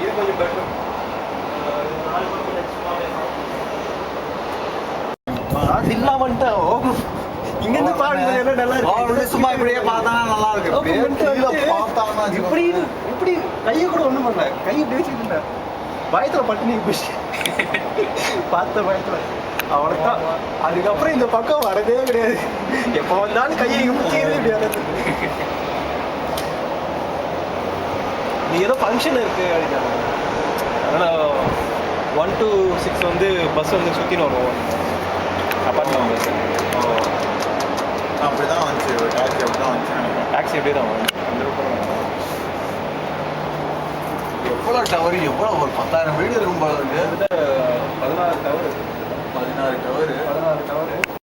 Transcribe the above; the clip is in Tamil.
இது கொஞ்சம் பெட்டர். இல்லாமன்ட்டு இங்கிருந்து பாருங்க நல்லா இருக்கு. சும்மா இப்படியே பார்த்தா நல்லா இருக்கு. இப்படி இப்படி கையை கூட ஒண்ணும் பண்ணல, கை இப்படி வச்சுக்கிட்டு பயத்துல பட்டு நீ போச்சு. பார்த்த பயத்துல அவ்வளோதான். அதுக்கப்புறம் இந்த பக்கம் வரதே கிடையாது. எப்போ வந்தாலும் கையை முடிச்சதே கிடையாது. நீ ஏதோ ஃபங்க்ஷன் இருக்கு அப்படின்னாங்க. அதனால் 1 to 6 வந்து பஸ் வந்து சுற்றின்னு வருவோம். அப்பார்ட்மெண்ட் பஸ் அப்படி தான் வந்துச்சு. டாக்ஸி அப்படி தான் வந்துச்சு. டாக்ஸி எப்படி தான் வரும். எவ்வளோ டவர், எவ்வளோ ஒரு 10,000 வீடு இருக்கும் போல இருக்கு. 16 டவர். 16 டவர்.